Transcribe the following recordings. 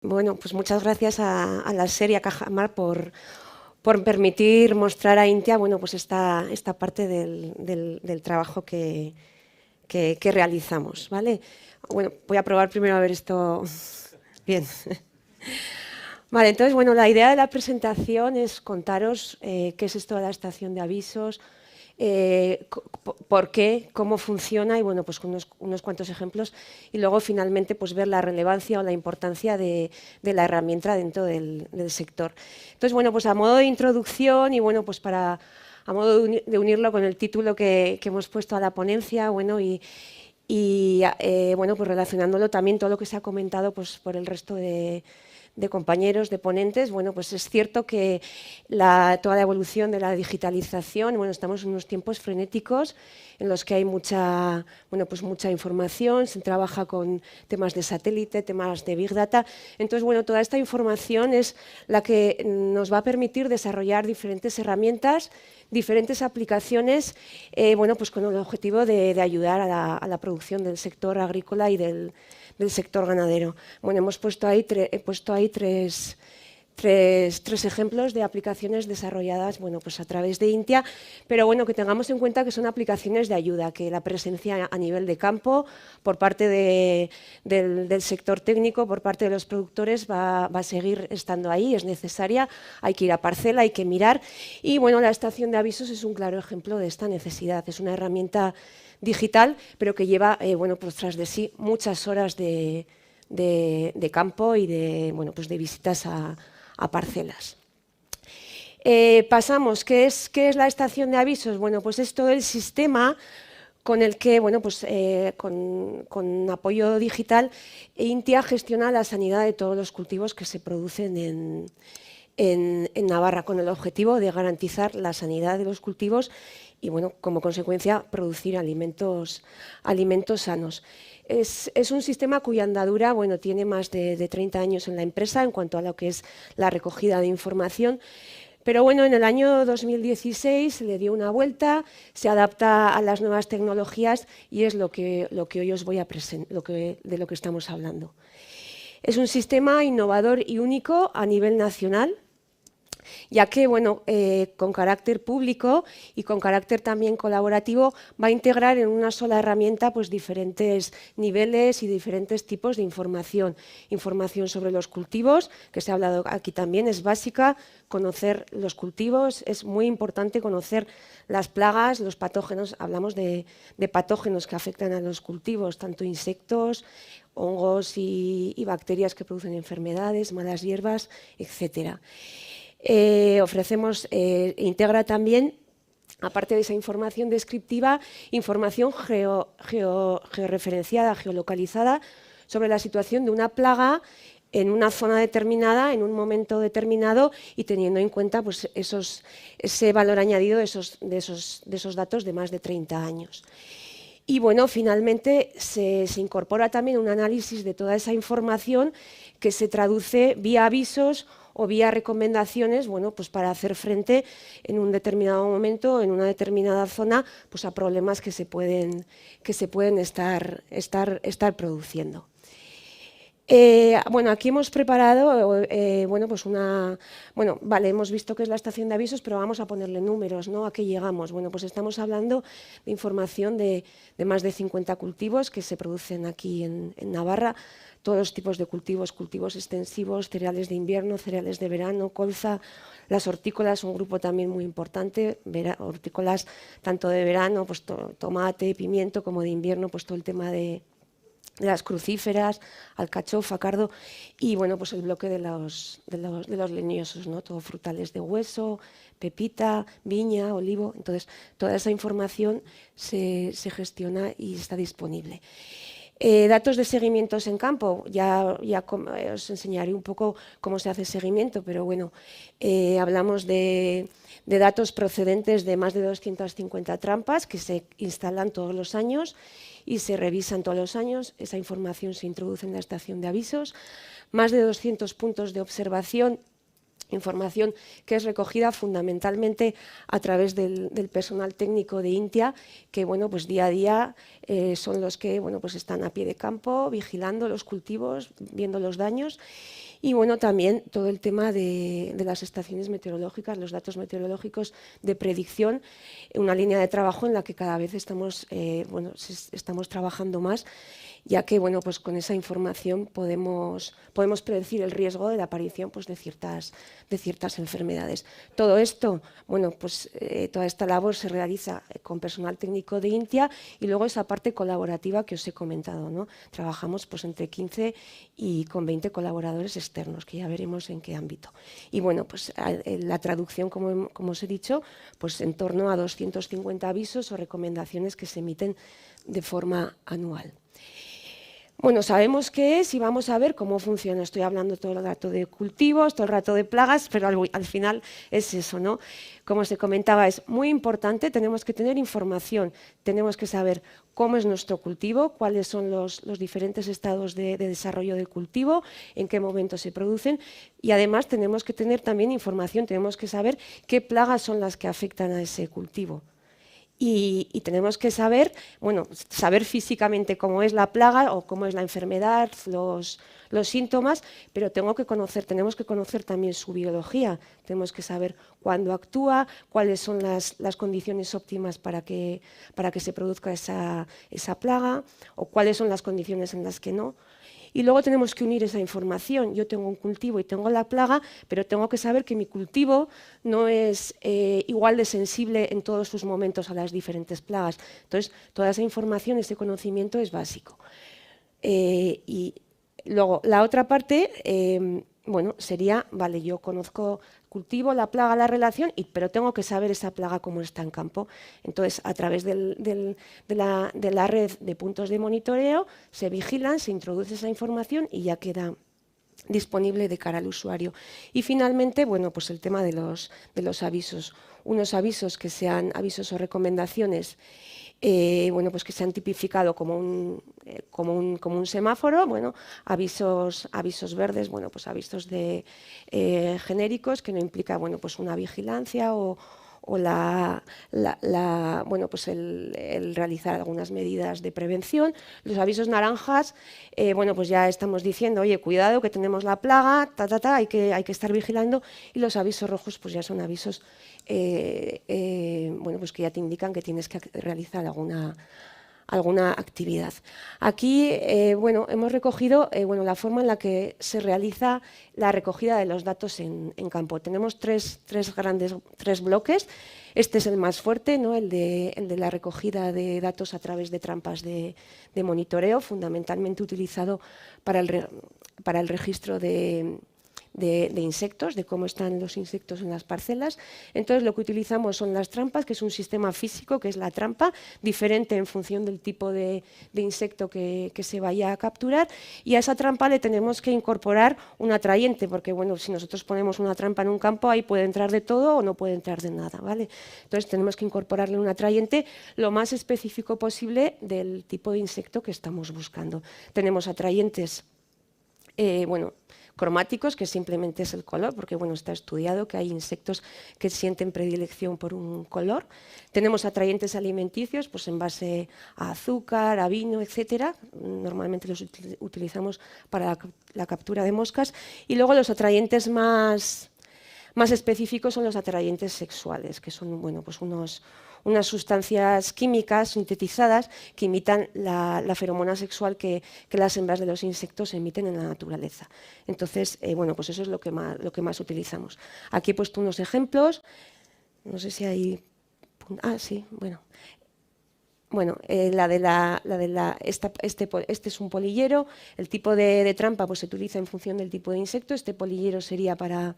Bueno, pues muchas gracias a la serie Cajamar por permitir mostrar a Intia, bueno, pues esta parte del trabajo que realizamos, ¿vale? Bueno, voy a probar primero a ver esto bien. Vale, entonces, bueno, la idea de la presentación es contaros qué es esto de la estación de avisos, por qué, cómo funciona y, bueno, pues con unos cuantos ejemplos y luego finalmente pues ver la relevancia o la importancia de la herramienta dentro del sector. Entonces, bueno, pues a modo de introducción y, bueno, pues a modo de unirlo con el título que hemos puesto a la ponencia, bueno, bueno, pues relacionándolo también todo lo que se ha comentado pues por el resto de compañeros, de ponentes, bueno, pues es cierto que toda la evolución de la digitalización, bueno, estamos en unos tiempos frenéticos en los que hay mucha información, se trabaja con temas de satélite, temas de Big Data. Entonces, bueno, toda esta información es la que nos va a permitir desarrollar diferentes herramientas, diferentes aplicaciones, bueno, pues con el objetivo de ayudar a la producción del sector agrícola y del sector ganadero. Bueno, he puesto ahí tres ejemplos de aplicaciones desarrolladas, bueno, pues a través de Intia, pero bueno, que tengamos en cuenta que son aplicaciones de ayuda, que la presencia a nivel de campo por parte del sector técnico, por parte de los productores va a seguir estando ahí, es necesaria, hay que ir a parcela, hay que mirar y bueno, la estación de avisos es un claro ejemplo de esta necesidad, es una herramienta digital, pero que lleva bueno, pues tras de sí muchas horas de campo y bueno, pues de visitas a parcelas. Pasamos, ¿qué es la estación de avisos? Bueno, pues es todo el sistema con el que, bueno, pues, con apoyo digital, Intia gestiona la sanidad de todos los cultivos que se producen en Navarra, con el objetivo de garantizar la sanidad de los cultivos y, bueno, como consecuencia, producir alimentos sanos. Es un sistema cuya andadura, bueno, tiene más de 30 años en la empresa en cuanto a lo que es la recogida de información. Pero bueno, en el año 2016 se le dio una vuelta, se adapta a las nuevas tecnologías y es lo que hoy os voy a presentar, de lo que estamos hablando. Es un sistema innovador y único a nivel nacional, ya que, bueno, con carácter público y con carácter también colaborativo va a integrar en una sola herramienta pues, diferentes niveles y diferentes tipos de información. Información sobre los cultivos, que se ha hablado aquí también, es básica, conocer los cultivos, es muy importante conocer las plagas, los patógenos, hablamos de patógenos que afectan a los cultivos, tanto insectos, hongos y bacterias que producen enfermedades, malas hierbas, etcétera. Integra también, aparte de esa información descriptiva, información georreferenciada, geolocalizada, sobre la situación de una plaga en una zona determinada, en un momento determinado y teniendo en cuenta pues, ese valor añadido de esos datos de más de 30 años. Y bueno, finalmente se incorpora también un análisis de toda esa información que se traduce vía avisos o vía recomendaciones, bueno, pues para hacer frente en un determinado momento, en una determinada zona, pues a problemas que se pueden estar produciendo. Bueno, aquí hemos preparado, bueno, pues vale, hemos visto qué es la estación de avisos, pero vamos a ponerle números, ¿no? ¿A qué llegamos? Bueno, pues estamos hablando de información de más de 50 cultivos que se producen aquí en Navarra, todos los tipos de cultivos, cultivos extensivos, cereales de invierno, cereales de verano, colza, las hortícolas, un grupo también muy importante, hortícolas tanto de verano, pues tomate, pimiento, como de invierno, pues todo el tema de las crucíferas, alcachofa, cardo y bueno, pues el bloque de los leñosos, ¿no? Todo frutales de hueso, pepita, viña, olivo. Entonces, toda esa información se gestiona y está disponible. Datos de seguimientos en campo, ya os enseñaré un poco cómo se hace seguimiento, pero bueno, hablamos de datos procedentes de más de 250 trampas que se instalan todos los años y se revisan todos los años. Esa información se introduce en la estación de avisos. Más de 200 puntos de observación, información que es recogida fundamentalmente a través del personal técnico de Intia, que bueno, pues día a día son los que bueno, pues están a pie de campo, vigilando los cultivos, viendo los daños. Y bueno, también todo el tema de las estaciones meteorológicas, los datos meteorológicos de predicción, una línea de trabajo en la que cada vez estamos, estamos trabajando más, ya que bueno, pues con esa información podemos predecir el riesgo de la aparición pues, de ciertas enfermedades. Todo esto, bueno, pues toda esta labor se realiza con personal técnico de INTIA y luego esa parte colaborativa que os he comentado, ¿no? Trabajamos pues, entre 15 y con 20 colaboradores externos, que ya veremos en qué ámbito. Y bueno, pues la traducción, como os he dicho, pues en torno a 250 avisos o recomendaciones que se emiten de forma anual. Bueno, sabemos qué es y vamos a ver cómo funciona. Estoy hablando todo el rato de cultivos, todo el rato de plagas, pero al final es eso, ¿no? Como se comentaba, es muy importante, tenemos que tener información, tenemos que saber cómo es nuestro cultivo, cuáles son los diferentes estados de desarrollo del cultivo, en qué momento se producen y además tenemos que tener también información, tenemos que saber qué plagas son las que afectan a ese cultivo. Y tenemos que saber, bueno, saber físicamente cómo es la plaga o cómo es la enfermedad, los síntomas, pero tenemos que conocer también su biología. Tenemos que saber cuándo actúa, cuáles son las condiciones óptimas para que se produzca esa plaga o cuáles son las condiciones en las que no. Y luego tenemos que unir esa información. Yo tengo un cultivo y tengo la plaga, pero tengo que saber que mi cultivo no es igual de sensible en todos sus momentos a las diferentes plagas. Entonces, toda esa información, ese conocimiento es básico. Y luego, la otra parte, bueno, sería, vale, yo cultivo la plaga, la relación, pero tengo que saber esa plaga cómo está en campo. Entonces, a través de la red de puntos de monitoreo, se vigilan, se introduce esa información y ya queda disponible de cara al usuario. Y finalmente, bueno, pues el tema de los avisos. Unos avisos que sean avisos o recomendaciones bueno, pues que se han tipificado como un semáforo, bueno, avisos verdes, bueno, pues avisos genéricos que no implica, bueno, pues una vigilancia o bueno, pues el realizar algunas medidas de prevención. Los avisos naranjas, bueno, pues ya estamos diciendo, oye, cuidado que tenemos la plaga, hay que estar vigilando, y los avisos rojos pues ya son avisos bueno, pues que ya te indican que tienes que realizar alguna actividad. Aquí, bueno, hemos recogido bueno, la forma en la que se realiza la recogida de los datos en campo. Tenemos tres bloques. Este es el más fuerte, ¿no? el de la recogida de datos a través de trampas de monitoreo, fundamentalmente utilizado para el registro de insectos, de cómo están los insectos en las parcelas. Entonces lo que utilizamos son las trampas, que es un sistema físico, que es la trampa, diferente en función del tipo de insecto que se vaya a capturar, y a esa trampa le tenemos que incorporar un atrayente, porque bueno, si nosotros ponemos una trampa en un campo, ahí puede entrar de todo o no puede entrar de nada, ¿vale? Entonces tenemos que incorporarle un atrayente lo más específico posible del tipo de insecto que estamos buscando. Tenemos atrayentes, bueno, cromáticos, que simplemente es el color, porque bueno, está estudiado que hay insectos que sienten predilección por un color. Tenemos atrayentes alimenticios, pues en base a azúcar, a vino, etcétera. Normalmente los utilizamos para la captura de moscas. Y luego los atrayentes más específicos son los atrayentes sexuales, que son bueno, pues unas sustancias químicas sintetizadas que imitan la feromona sexual que las hembras de los insectos emiten en la naturaleza. Entonces, bueno, pues eso es lo que más utilizamos. Aquí he puesto unos ejemplos. No sé si hay... sí, bueno. Bueno, este es un polillero. El tipo de trampa pues, se utiliza en función del tipo de insecto. Este polillero sería para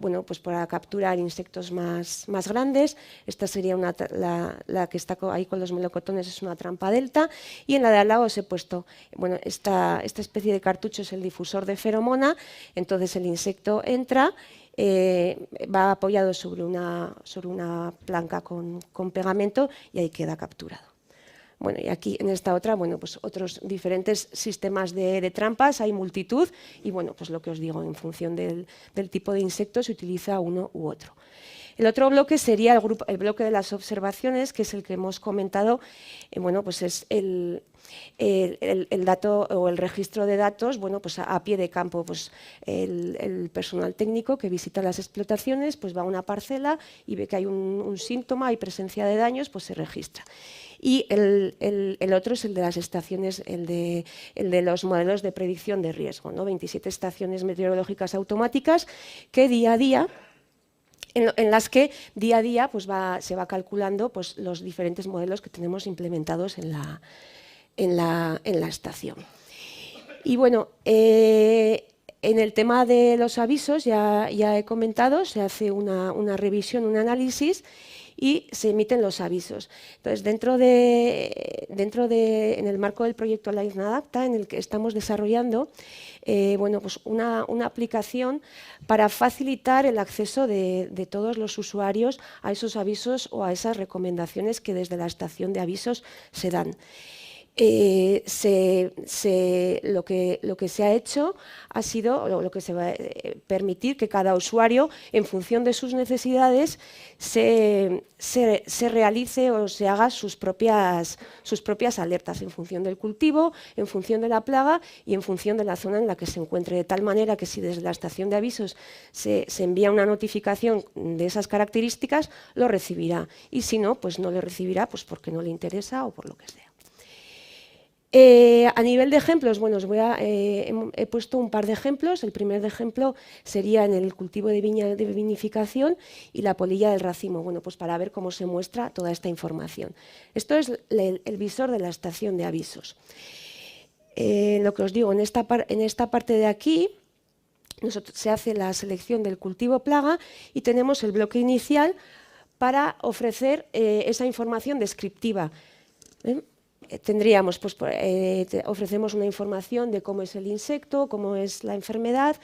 bueno, pues para capturar insectos más grandes. Esta sería la que está ahí con los melocotones, es una trampa delta, y en la de al lado os he puesto, bueno, esta especie de cartucho es el difusor de feromona. Entonces el insecto entra, va apoyado sobre una planca con pegamento y ahí queda capturado. Bueno, y aquí en esta otra, bueno, pues otros diferentes sistemas de trampas, hay multitud, y bueno, pues lo que os digo, en función del tipo de insecto se utiliza uno u otro. El otro bloque sería el bloque de las observaciones, que es el que hemos comentado. Bueno, pues es el dato o el registro de datos, bueno, pues a pie de campo. Pues el personal técnico que visita las explotaciones, pues va a una parcela y ve que hay un síntoma, hay presencia de daños, pues se registra. Y el otro es el de las estaciones, el de los modelos de predicción de riesgo, ¿no? 27 estaciones meteorológicas automáticas que día a día, en las que día a día pues se va calculando pues, los diferentes modelos que tenemos implementados en la estación. Y bueno, en el tema de los avisos ya he comentado, se hace una revisión, un análisis y se emiten los avisos. Entonces, en el marco del proyecto Live Adapta, en el que estamos desarrollando bueno, pues una aplicación para facilitar el acceso de todos los usuarios a esos avisos o a esas recomendaciones que desde la estación de avisos se dan. Lo que se ha hecho ha sido lo que se va a permitir que cada usuario, en función de sus necesidades, se realice o se haga sus propias alertas en función del cultivo, en función de la plaga y en función de la zona en la que se encuentre, de tal manera que si desde la estación de avisos se envía una notificación de esas características, lo recibirá, y si no, pues no le recibirá, pues porque no le interesa o por lo que sea. A nivel de ejemplos, bueno, he puesto un par de ejemplos. El primer ejemplo sería en el cultivo de viña de vinificación y la polilla del racimo, bueno, pues para ver cómo se muestra toda esta información. Esto es el visor de la estación de avisos. Lo que os digo, en esta parte de aquí se hace la selección del cultivo plaga y tenemos el bloque inicial para ofrecer esa información descriptiva. Tendríamos, pues, ofrecemos una información de cómo es el insecto, cómo es la enfermedad,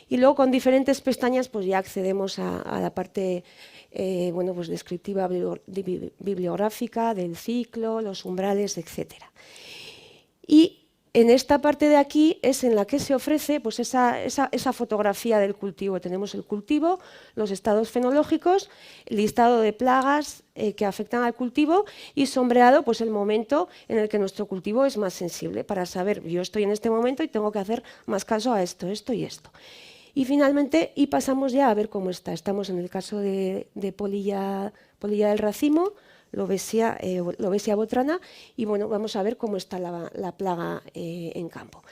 y luego con diferentes pestañas pues ya accedemos a la parte bueno, pues descriptiva bibliográfica del ciclo, los umbrales, etcétera. Y en esta parte de aquí es en la que se ofrece pues, esa fotografía del cultivo. Tenemos el cultivo, los estados fenológicos, el listado de plagas que afectan al cultivo y sombreado pues, el momento en el que nuestro cultivo es más sensible para saber, yo estoy en este momento y tengo que hacer más caso a esto, esto y esto. Y finalmente, pasamos ya a ver cómo está. Estamos en el caso de polilla del racimo, Lobesia botrana, y bueno, vamos a ver cómo está la plaga en campo.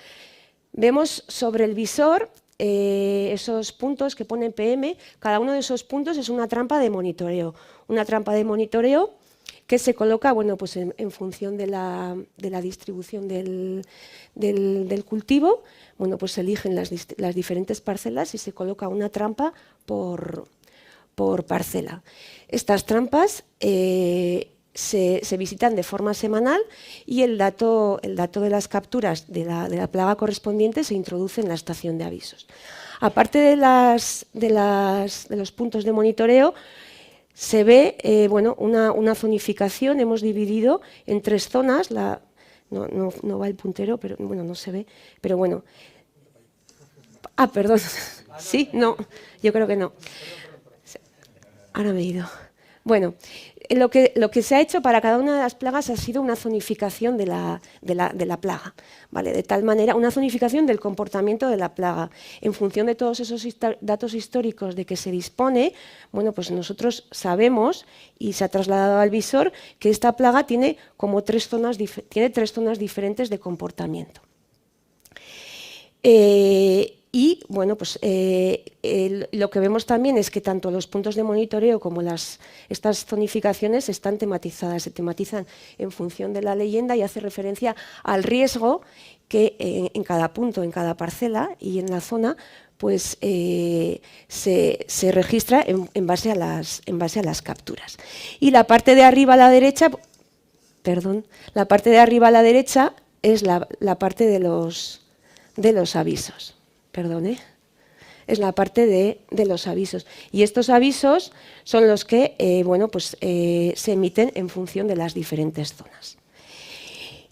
Vemos sobre el visor esos puntos que pone PM. Cada uno de esos puntos es una trampa de monitoreo. Una trampa de monitoreo que se coloca, bueno, pues en función de la distribución del cultivo. Bueno, pues se eligen las diferentes parcelas y se coloca una trampa por parcela. Estas trampas se visitan de forma semanal y el dato de las capturas de la plaga correspondiente se introduce en la estación de avisos. Aparte de los puntos de monitoreo, se ve bueno, una zonificación. Hemos dividido en 3 zonas. No va el puntero, pero bueno, no se ve. Pero bueno. Ah, perdón. Sí, no, yo creo que no. Ahora me he ido. Bueno, lo que se ha hecho para cada una de las plagas ha sido una zonificación de la plaga, ¿vale? De tal manera, una zonificación del comportamiento de la plaga. En función de todos esos datos históricos de que se dispone, bueno, pues nosotros sabemos, y se ha trasladado al visor, que esta plaga tiene como 3 zonas diferentes de comportamiento. Y bueno, pues lo que vemos también es que tanto los puntos de monitoreo como estas zonificaciones están tematizadas, se tematizan en función de la leyenda y hace referencia al riesgo que en cada punto, en cada parcela y en la zona, pues se registra en base a las capturas. Y la parte de arriba a la derecha, la parte de arriba a la derecha es la parte de los avisos. Es la parte de los avisos. Y estos avisos son los que bueno, pues, se emiten en función de las diferentes zonas.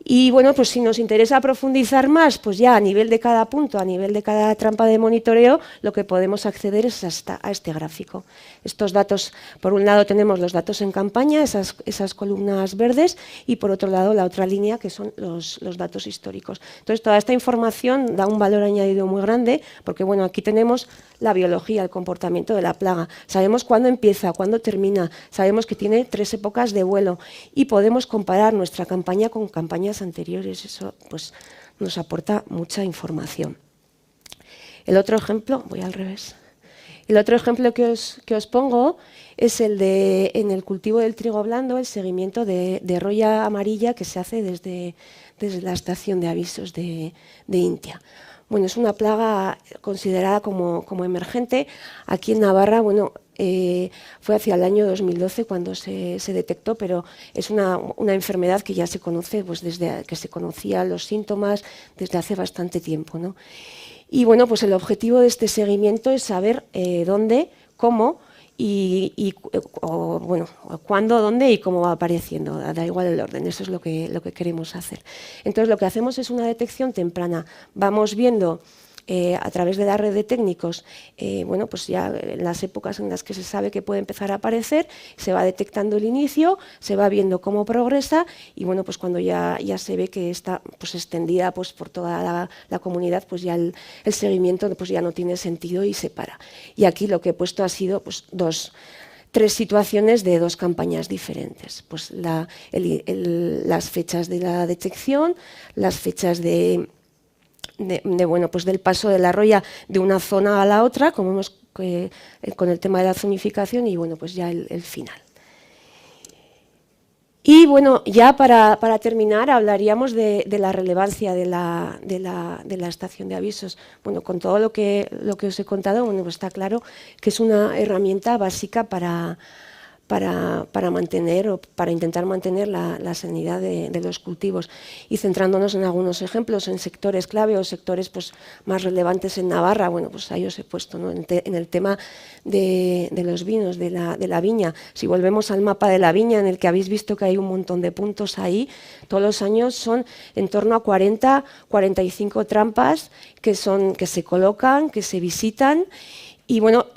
Y bueno, pues si nos interesa profundizar más, pues ya a nivel de cada punto, a nivel de cada trampa de monitoreo, lo que podemos acceder es a este gráfico. Estos datos, por un lado tenemos los datos en campaña, esas columnas verdes, y por otro lado la otra línea, que son los datos históricos. Entonces toda esta información da un valor añadido muy grande, porque bueno, aquí tenemos la biología, el comportamiento de la plaga. Sabemos cuándo empieza, cuándo termina, sabemos que tiene 3 épocas de vuelo y podemos comparar nuestra campaña con campañas anteriores. Eso pues, nos aporta mucha información. El otro ejemplo, voy al revés. El otro ejemplo que os pongo es el de, en el cultivo del trigo blando, el seguimiento de roya amarilla que se hace desde la estación de avisos de Intia. Bueno, es una plaga considerada como emergente. Aquí en Navarra, bueno, fue hacia el año 2012 cuando se detectó, pero es una enfermedad que ya se conoce, pues desde que se conocían los síntomas desde hace bastante tiempo, ¿no? Y bueno, pues el objetivo de este seguimiento es saber dónde, cómo bueno, cuándo, dónde y cómo va apareciendo. Da igual el orden, eso es lo que queremos hacer. Entonces, lo que hacemos es una detección temprana. Vamos viendo a través de la red de técnicos, bueno, pues ya en las épocas en las que se sabe que puede empezar a aparecer, se va detectando el inicio, se va viendo cómo progresa y bueno, pues cuando ya se ve que está pues extendida pues por toda la comunidad, pues ya el seguimiento pues ya no tiene sentido y se para. Y aquí lo que he puesto ha sido pues 3 situaciones de 2 campañas diferentes. Pues las fechas de la detección, las fechas bueno, pues del paso de la roya de una zona a la otra, como hemos con el tema de la zonificación y bueno, pues ya el final. Y bueno, ya para terminar hablaríamos de la relevancia de la estación de avisos. Bueno, con todo lo que os he contado, bueno, pues está claro que es una herramienta básica para mantener o para intentar mantener la sanidad de los cultivos. Y centrándonos en algunos ejemplos, en sectores clave o sectores pues, más relevantes en Navarra, bueno, pues ahí os he puesto, ¿no? en el tema de los vinos, de la viña. Si volvemos al mapa de la viña, en el que habéis visto que hay un montón de puntos ahí, todos los años son en torno a 40, 45 trampas que se colocan, que se visitan. Y bueno,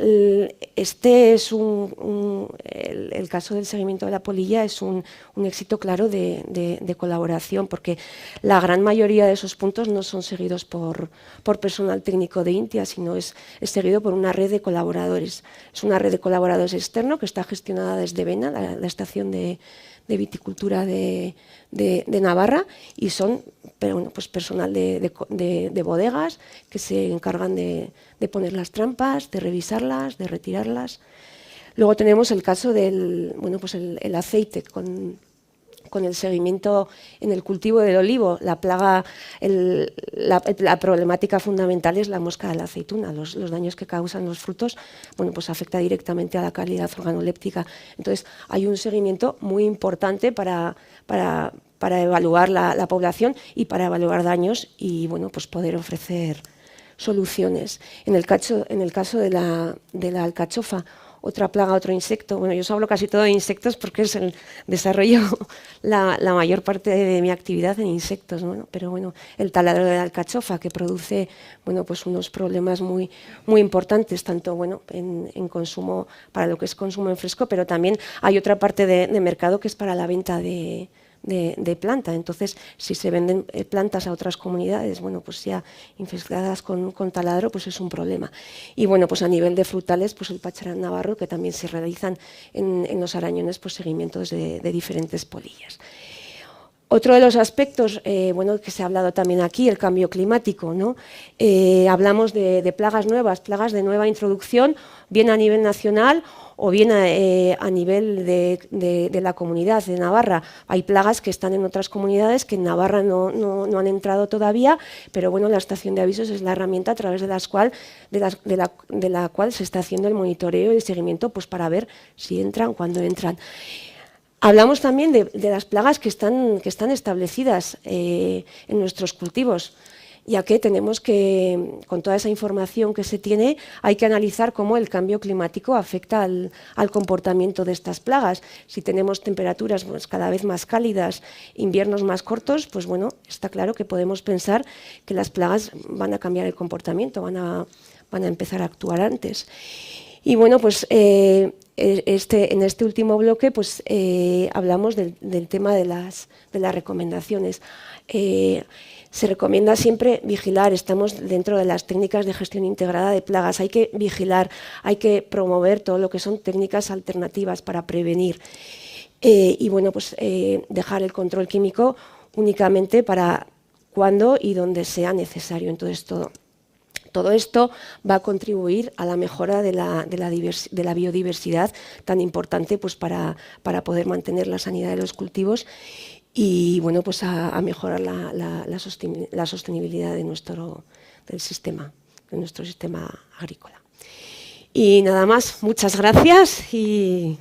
este es el caso del seguimiento de la polilla es un éxito claro de colaboración, porque la gran mayoría de esos puntos no son seguidos por personal técnico de Intia, sino es seguido por una red de colaboradores. Es una red de colaboradores externo que está gestionada desde Vena, la estación de viticultura de Navarra, y son bueno, pues personal de bodegas que se encargan de poner las trampas, de revisarlas, de retirarlas. Luego tenemos el caso del bueno, pues el aceite con el seguimiento en el cultivo del olivo. La plaga, la problemática fundamental es la mosca de la aceituna. Los daños que causan los frutos, bueno, pues afecta directamente a la calidad organoléptica. Entonces, hay un seguimiento muy importante para evaluar la población y para evaluar daños y, bueno, pues poder ofrecer soluciones. En el caso de la alcachofa, otra plaga, otro insecto. Bueno, yo os hablo casi todo de insectos porque es el desarrollo la mayor parte de mi actividad en insectos, ¿no? Pero bueno, el taladro de la alcachofa que produce bueno, pues unos problemas muy importantes, tanto bueno, en consumo, para lo que es consumo en fresco, pero también hay otra parte de mercado que es para la venta de planta. Entonces, si se venden plantas a otras comunidades, bueno, pues ya infestadas con taladro, pues es un problema. Y bueno, pues a nivel de frutales, pues el pacharán navarro, que también se realizan en los arañones, pues seguimientos de diferentes polillas. Otro de los aspectos, bueno, que se ha hablado también aquí, el cambio climático, ¿no? Hablamos de plagas nuevas, plagas de nueva introducción, bien a nivel nacional o bien a nivel de la comunidad de Navarra. Hay plagas que están en otras comunidades que en Navarra no han entrado todavía, pero bueno, la estación de avisos es la herramienta a través de la cual se está haciendo el monitoreo y el seguimiento, pues para ver si entran, cuándo entran. Hablamos también de las plagas que están establecidas en nuestros cultivos. ya que tenemos que, con toda esa información que se tiene, hay que analizar cómo el cambio climático afecta al comportamiento de estas plagas. Si tenemos temperaturas pues, cada vez más cálidas, inviernos más cortos, pues bueno, está claro que podemos pensar que las plagas van a cambiar el comportamiento, van a empezar a actuar antes. Y bueno, pues en este último bloque pues, hablamos del tema de las recomendaciones. Se recomienda siempre vigilar, estamos dentro de las técnicas de gestión integrada de plagas, hay que vigilar, hay que promover todo lo que son técnicas alternativas para prevenir y bueno, pues dejar el control químico únicamente para cuando y donde sea necesario. Entonces todo esto va a contribuir a la mejora de la biodiversidad tan importante pues, para poder mantener la sanidad de los cultivos y bueno, pues a mejorar la sostenibilidad de nuestro sistema agrícola. Y nada más, muchas gracias y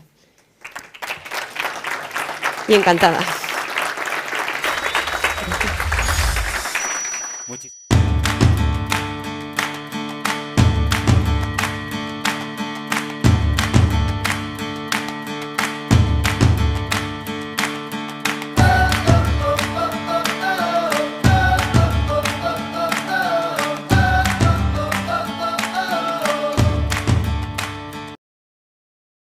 encantada.